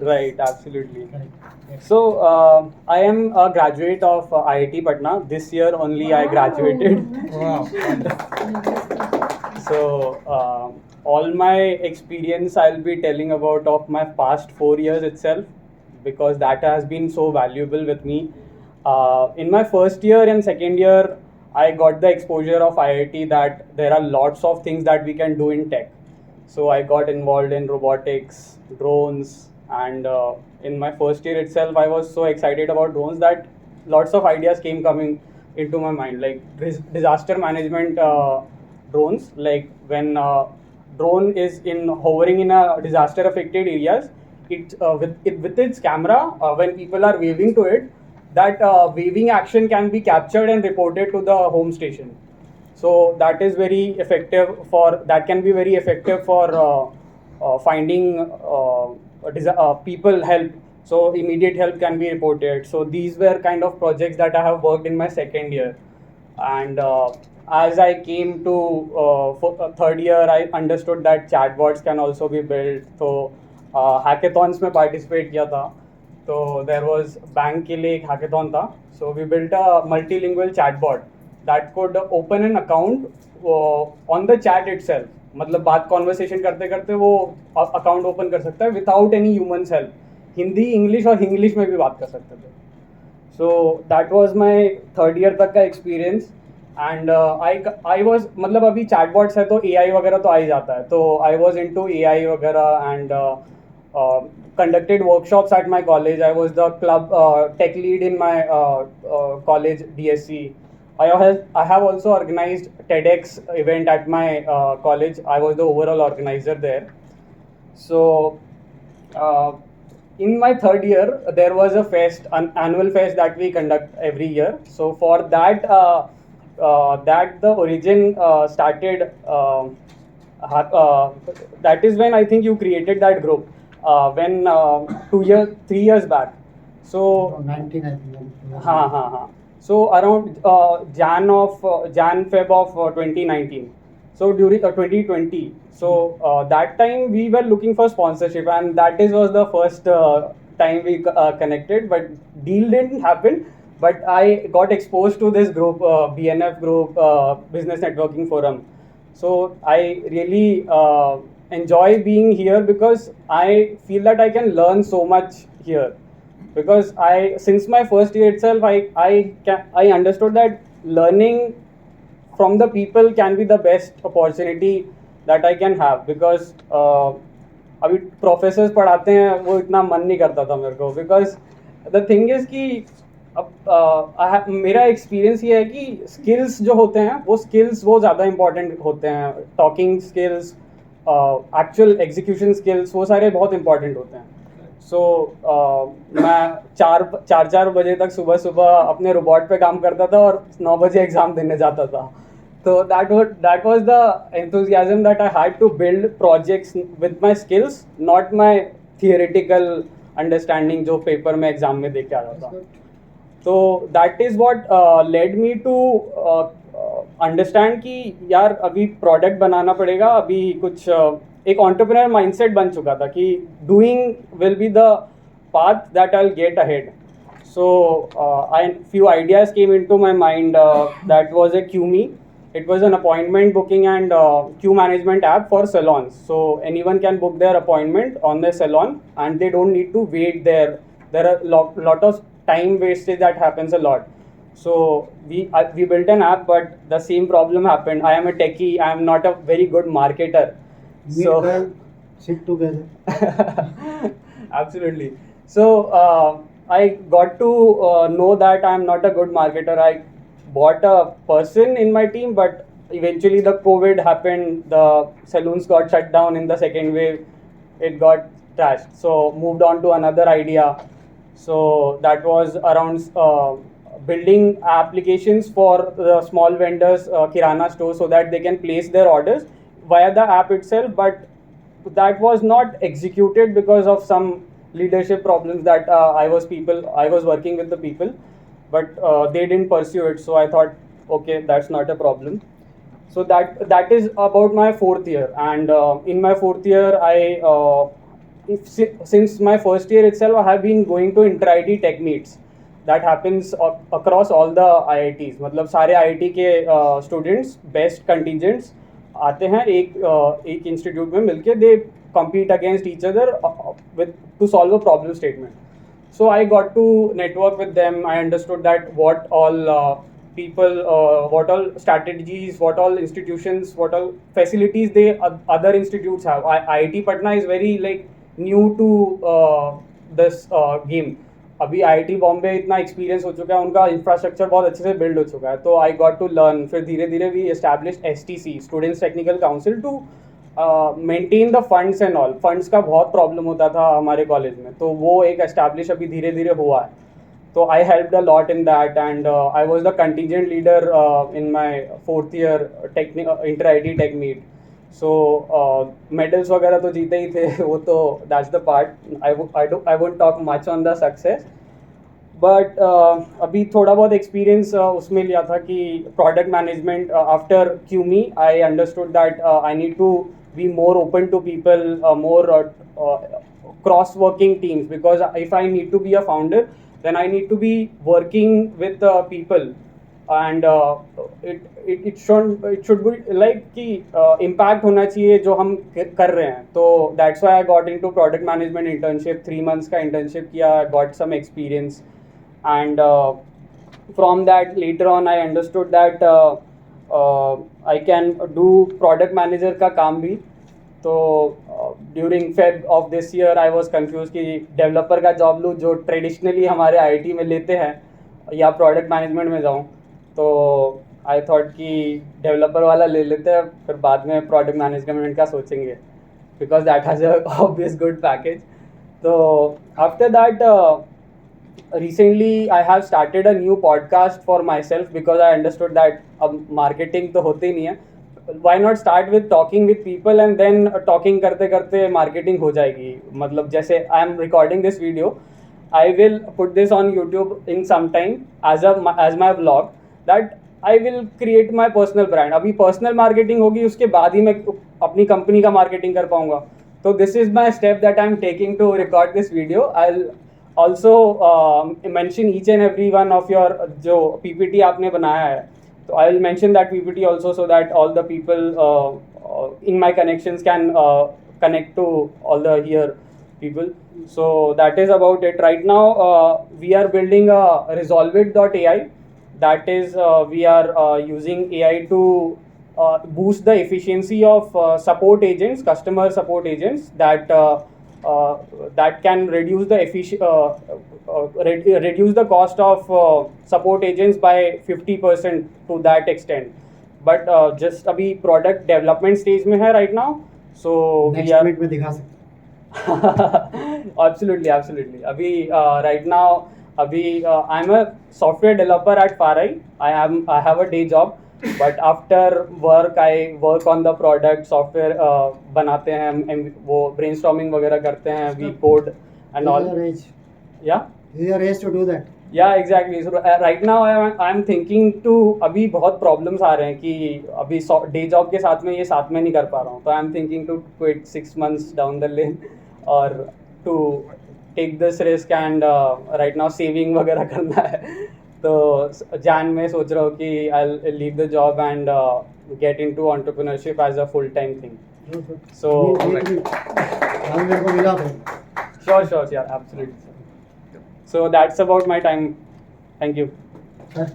Right, absolutely. So, I am a graduate of IIT Patna. This year only I graduated. Wow. So, all my experience I'll be telling about of my past 4 years itself, because that has been so valuable with me. In my first year and second year, I got the exposure of IIT that there are lots of things that we can do in tech. So I got involved in robotics, drones, and in my first year itself, I was so excited about drones that lots of ideas came coming into my mind, like disaster management drones. Like when drone is in hovering in a disaster affected areas, with its camera, when people are waving to it, that waving action can be captured and reported to the home station. So that is very effective for, that can be very effective for finding people help. So immediate help can be reported. So these were kind of projects that I have worked in my second year. And as I came to third year, I understood that chatbots can also be built. So hackathons में participate किया था. तो there was bank के लिए एक hackathon था. So we built a multilingual chatbot that could open an account on the chat itself. मतलब बात कॉन्वर्सेशन करते करते वो अकाउंट ओपन कर सकता है without any humans help. Hindi English और इंग्लिश में भी बात कर सकते थे. So that was my third year तक का एक्सपीरियंस. एंड आई वाज, मतलब अभी चैटबॉट्स है तो एआई वगैरह तो आ ही जाता है. तो आई वाज इनटू एआई वगैरह and conducted workshops at my college. I was the club tech lead in my college DSC. I have also organized TEDx event at my college. I was the overall organizer there. So uh, in my third year, there was a fest, an annual fest that we conduct every year. So for that, that the origin started. That is when I think you created that group. When 2 years, 3 years back. So 19, I think. हाँ. So around Jan Feb of 2019. So during 2020. So that time we were looking for sponsorship, and that is was the first time we connected. But deal didn't happen. But I got exposed to this group, BNF group, Business Networking Forum. So I really enjoy being here because I feel that I can learn so much here. Because I, since my first year itself, I understood that learning from the people can be the best opportunity that I can have. Because अभी professors पढ़ाते हैं वो इतना मन नहीं करता था मेरे को. बिकॉज द थिंग इज कि अब मेरा एक्सपीरियंस ये है कि स्किल्स जो होते हैं वो स्किल्स वो ज़्यादा इंपॉर्टेंट होते हैं. Talking skills, actual execution skills, वो सारे बहुत इंपॉर्टेंट होते हैं. सो मैं चार बजे तक सुबह सुबह अपने रोबोट पे काम करता था और 9 बजे एग्ज़ाम देने जाता था. तो that was the enthusiasm that I had to build projects with my skills, not my theoretical understanding जो पेपर में एग्जाम में दे के आता था. तो that is what led me to understand कि यार अभी प्रोडक्ट बनाना पड़ेगा. अभी कुछ एक एंटरप्रेन्योर माइंडसेट बन चुका था कि doing will be the path that I'll get ahead. So few ideas came into my mind. That was a QMe. It was an appointment booking and queue management app for salons. So anyone can book their appointment on their salon and they don't need to wait there. There are lot of time wastage that happens a lot. So we built an app, but the same problem happened. I am a techie. I am not a very good marketer. So Sit together. absolutely. So I got to know that I am not a good marketer. I bought a person in my team, but eventually the COVID happened. The saloons got shut down in the second wave. It got trashed. So moved on to another idea. So that was around building applications for the small vendors, kirana stores, so that they can place their orders via the app itself. But that was not executed because of some leadership problems that I was working with the people, but they didn't pursue it. So I thought, okay, that's not a problem. So that is about my fourth year. And in my fourth year, since my first year itself, I have been going to inter-IT tech meets that happens across all the IITs. मतलब सारे IIT के students, best contingents आते हैं एक institute में मिलके, दे compete against each other with to solve a problem statement. So I got to network with them. I understood that what all people, what all strategies, what all institutions, what all facilities they other institutes have. IIT Patna is very like new to this game. अभी IIT Bombay इतना experience हो चुका है, उनका infrastructure बहुत अच्छे से build हो चुका है. तो आई गॉट टू लर्न. फिर धीरे धीरे we establish STC, students technical council, to maintain the funds and all. Funds का बहुत प्रॉब्लम होता था हमारे कॉलेज में, तो वो एक एस्टैब्लिश अभी धीरे धीरे हुआ है. तो I helped a lot in that, and I was the contingent leader in my fourth year इंटर-IT टेक मीट. सो मेडल्स वगैरह तो जीते ही थे, वो तो that's the part. I won't talk much on the success, but अभी थोड़ा बहुत एक्सपीरियंस उसमें लिया था कि प्रोडक्ट मैनेजमेंट आफ्टर क्यूमी I understood that I need to be more open to people, more cross working teams, because if I need to be a founder, then I need to be working with people, and it should be like कि impact होना चाहिए जो हम कर रहे हैं. तो that's why I got into product management internship. 3 months का internship किया, got some experience, and from that later on I understood that I can do product manager का काम भी. तो during Feb of this year I was confuse कि developer का job लूँ जो ट्रेडिशनली हमारे IIT में लेते हैं, या प्रोडक्ट मैनेजमेंट में जाऊँ. तो आई थॉट कि डेवलपर वाला ले लेते हैं, फिर बाद में प्रोडक्ट मैनेजमेंट का सोचेंगे, because that has a obvious good package. तो after that recently I have started a new podcast for myself, because I understood that अब marketing तो होती नहीं है. Why not start with talking with people, and then talking करते करते marketing हो जाएगी. मतलब जैसे I am recording this video, I will put this on YouTube in some time as my vlog, that I will create my personal brand. अभी personal marketing होगी, उसके बाद ही मैं अपनी कंपनी का marketing कर पाऊँगा. तो this is my step that I am taking to record this video. I'll also mention each and every one of your जो PPT आपने बनाया है, तो I will mention that PPT also, so that all the people in my connections can connect to all the here people. So that is about it. Right now we are building a Resolveit.ai. That is we are using AI to boost the efficiency of support agents, customer support agents, that can reduce the reduce the cost of support agents by 50% to that extent. But just अभी product development stage में है right now, so next we are meet में दिखा सकते absolutely. अभी right now अभी I'm a software developer at FARAI. I have a day job, but after work I work on the product. software बनाते हैं हम, वो brainstorming वगैरह करते हैं, we code and all. Yeah. This is your age to do that. Yeah, exactly. So right now I'm thinking to, अभी बहुत problems आ रहे हैं कि अभी day job के साथ में ये साथ में नहीं कर पा रहा हूँ. तो I'm thinking to quit 6 months down the lane, और to take this risk, and right now saving वगैरह करना है. तो Jan में सोच रहा हूँ कि I'll leave the job and get into entrepreneurship as a full-time thing. So हम मेरे को मिला था. sure, yeah, absolutely. So that's about my time. Thank you. Sir.